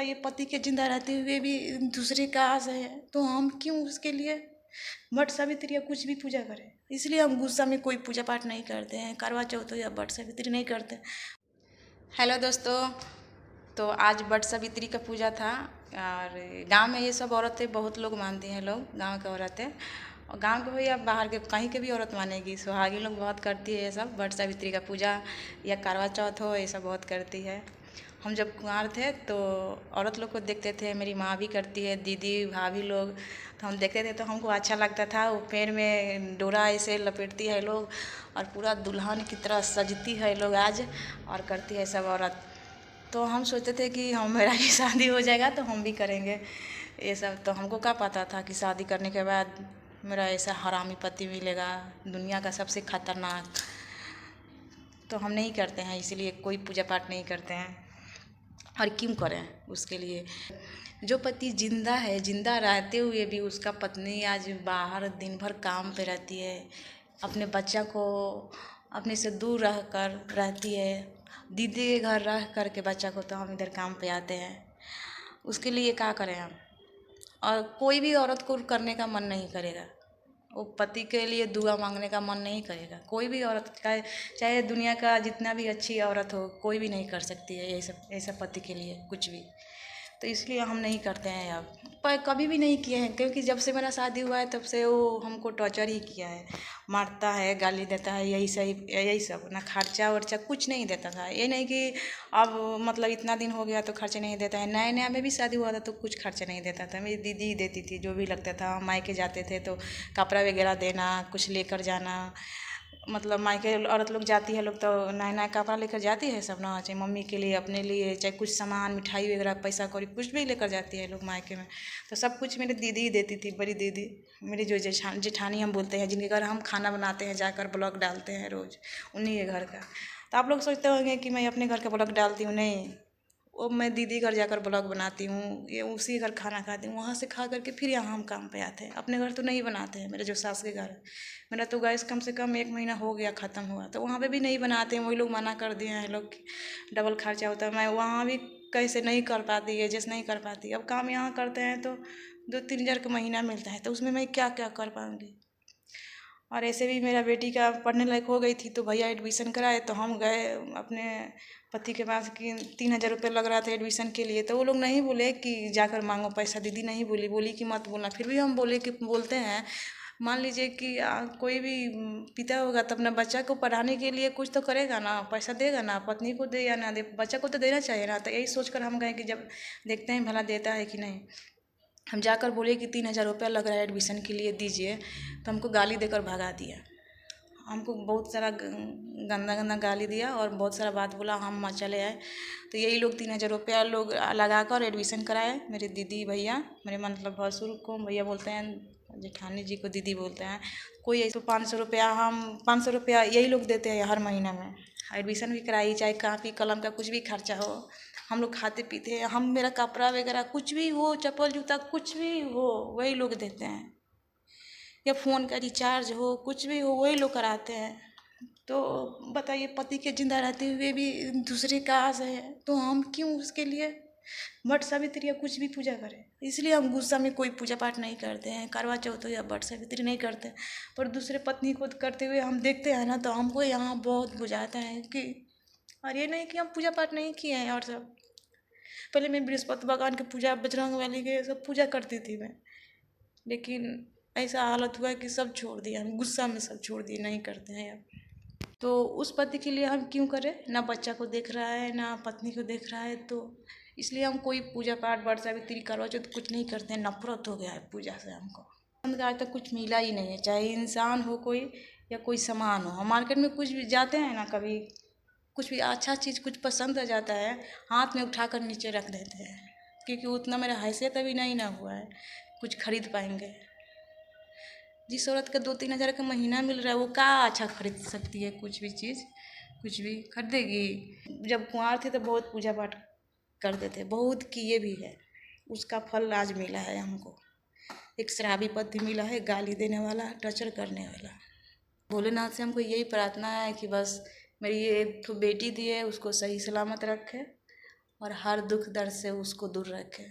बताइए, पति के जिंदा रहते हुए भी दूसरे का आस है, तो हम क्यों उसके लिए वट सावित्री या कुछ भी पूजा करें। इसलिए हम गुस्सा में कोई पूजा पाठ नहीं करते हैं, करवा चौथ या वट सावित्री नहीं करते। हेलो दोस्तों, तो आज वट सावित्री का पूजा था और गांव में ये सब औरतें बहुत लोग मानती हैं, लोग गांव की औरतें, और गांव के हो या बाहर के कहीं के भी औरत मानेगी, सुहागी लोग बहुत करती है ये सब वट सावित्री का पूजा, या करवा चौथ हो, ये सब बहुत करती है। हम जब कुंवार थे तो औरत लोग को देखते थे, मेरी माँ भी करती है, दीदी भाभी लोग, तो हम देखते थे तो हमको अच्छा लगता था। वो पैर में डोरा ऐसे लपेटती है लोग और पूरा दुल्हन की तरह सजती है लोग आज, और करती है सब औरत। तो हम सोचते थे कि हम मेरा भी शादी हो जाएगा तो हम भी करेंगे ये सब। तो हमको क्या पता था कि शादी करने के बाद मेरा ऐसा हरामी पति मिलेगा, दुनिया का सबसे खतरनाक। तो हम नहीं करते हैं, इसीलिए कोई पूजा पाठ नहीं करते हैं। और क्यों करें उसके लिए। जो पति जिंदा है, जिंदा रहते हुए भी उसका पत्नी आज बाहर दिन भर काम पे रहती है, अपने बच्चा को अपने से दूर रह कर रहती है, दीदी के घर रह कर के बच्चा को, तो हम इधर काम पे आते हैं, उसके लिए क्या करें हम। और कोई भी औरत को करने का मन नहीं करेगा, वो पति के लिए दुआ मांगने का मन नहीं करेगा। कोई भी औरत का, चाहे दुनिया का जितना भी अच्छी औरत हो, कोई भी नहीं कर सकती है ये सब ऐसा पति के लिए कुछ भी। तो इसलिए हम नहीं करते हैं अब, पर कभी भी नहीं किए हैं, क्योंकि जब से मेरा शादी हुआ है तब से वो हमको टॉर्चर ही किया है, मारता है, गाली देता है, यही सब ना, खर्चा वर्चा कुछ नहीं देता था। ये नहीं कि अब मतलब इतना दिन हो गया तो खर्चा नहीं देता है, नया नया में भी शादी हुआ था तो कुछ खर्चा नहीं देता था, मेरी दीदी ही देती थी जो भी लगता था। हम मायके जाते थे तो कपड़ा वगैरह देना, कुछ लेकर जाना, मतलब मायके औरत लोग जाती है लोग तो नया नया कपड़ा लेकर जाती है सब ना, चाहे मम्मी के लिए, अपने लिए, चाहे कुछ सामान मिठाई वगैरह पैसा कौड़ी कुछ भी लेकर जाती है लोग मायके में। तो सब कुछ मेरी दीदी ही देती थी, बड़ी दीदी, मेरी जो जेठानी हम बोलते हैं, जिनके घर हम खाना बनाते हैं, जाकर ब्लॉग डालते हैं रोज़, उन्हीं के घर का। तो आप लोग सोचते होंगे कि मैं अपने घर का ब्लॉग डालती हूँ, नहीं, वो मैं दीदी घर जाकर ब्लॉग बनाती हूँ, ये उसी घर खाना खाती हूँ, वहाँ से खा करके फिर यहाँ हम काम पे आते हैं। अपने घर तो नहीं बनाते हैं, मेरे जो सास के घर है, मेरा तो गैस कम से कम 1 महीना हो गया ख़त्म हुआ, तो वहाँ पे भी नहीं बनाते हैं, वही लोग मना कर दिए हैं लोग, डबल खर्चा होता है। मैं वहाँ भी कैसे नहीं कर पाती, एडजस्ट नहीं कर पाती। अब काम यहाँ करते हैं तो 2-3 हज़ार का महीना मिलता है, तो उसमें मैं क्या क्या कर पाऊँगी। और ऐसे भी मेरा बेटी का पढ़ने लायक हो गई थी तो भैया एडमिशन कराए, तो हम गए अपने पति के पास कि 3,000 रुपये लग रहा था एडमिशन के लिए, तो वो लोग नहीं बोले कि जाकर मांगो पैसा, दीदी नहीं बोली, बोली कि मत बोलना। फिर भी हम बोले कि बोलते हैं, मान लीजिए कि कोई भी पिता होगा तो अपना बच्चा को पढ़ाने के लिए कुछ तो करेगा ना, पैसा देगा ना, पत्नी को दे या ना दे, बच्चा को तो देना चाहिए ना। तो यही सोचकर हम गए कि जब देखते हैं भला देता है कि नहीं। हम जाकर बोले कि 3,000 रुपया लग रहा है एडमिशन के लिए, दीजिए, तो हमको गाली देकर भगा दिया। हमको बहुत सारा गंदा गंदा गाली दिया और बहुत सारा बात बोला, हम चले आए। तो यही लोग 3,000 रुपया लोग लगा कर एडमिशन कराए, मेरे दीदी भैया, मेरे मतलब भसुर को भैया बोलते हैं, जेठानी जी को दीदी बोलते हैं। कोई ऐसे 500 रुपया, हम 500 रुपया यही लोग देते हैं हर महीना में, एडमिशन भी कराई, चाहे कापी कलम का कुछ भी खर्चा हो, हम लोग खाते पीते हैं, हम मेरा कपड़ा वगैरह कुछ भी हो, चप्पल जूता कुछ भी हो, वही लोग देते हैं, या फ़ोन का रिचार्ज हो, कुछ भी हो, वही लोग कराते हैं। तो बताइए, पति के जिंदा रहते हुए भी दूसरे का आस है, तो हम क्यों उसके लिए वट सावित्री या कुछ भी पूजा करें। इसलिए हम गुस्सा में कोई पूजा पाठ नहीं करते हैं, करवा चौथ या वट सावित्री नहीं करते। पर दूसरे पत्नी को करते हुए हम देखते हैं ना, तो हमको यहाँ बहुत बुझाता है कि, और ये नहीं कि हम पूजा पाठ नहीं किए हैं। और सब पहले मैं बृहस्पति भगवान की पूजा, बजरंग बली के सब पूजा करती थी मैं, लेकिन ऐसा हालत हुआ कि सब छोड़ दिया, हम गुस्सा में सब छोड़ दिए, नहीं करते हैं अब। तो उस पति के लिए हम क्यों करें, ना बच्चा को देख रहा है ना पत्नी को देख रहा है, तो इसलिए हम कोई पूजा पाठ वट सावित्री करवा चौथ कुछ नहीं करते हैं। नफरत हो गया है पूजा से हमको, हमको आज तक कुछ मिला ही नहीं है, चाहे इंसान हो कोई या कोई सामान हो। हम मार्केट में कुछ भी जाते हैं ना, कभी कुछ भी अच्छा चीज़ कुछ पसंद आ जाता है, हाथ में उठाकर नीचे रख देते हैं, क्योंकि उतना मेरा हैसियत अभी नहीं ना हुआ है कुछ खरीद पाएंगे। जिस औरत का 2-3 हज़ार का महीना मिल रहा है, वो क्या अच्छा खरीद सकती है, कुछ भी चीज़ कुछ भी खरीदेगी। जब कुंवार थे तो बहुत पूजा पाठ करते थे, बहुत किए भी है, उसका फल आज मिला है हमको। एक शराबी पति मिला है, गाली देने वाला, टॉर्चर करने वाला। भोलेनाथ से हमको यही प्रार्थना है कि बस मेरी ये एक बेटी दी है, उसको सही सलामत रखे, और हर दुख दर्द से उसको दूर रखे।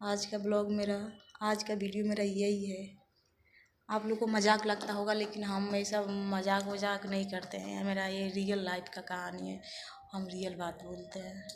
आज का ब्लॉग मेरा, आज का वीडियो मेरा यही है। आप लोग को मजाक लगता होगा, लेकिन हम ऐसा मजाक वजाक नहीं करते हैं। मेरा ये रियल लाइफ का कहानी है, हम रियल बात बोलते हैं।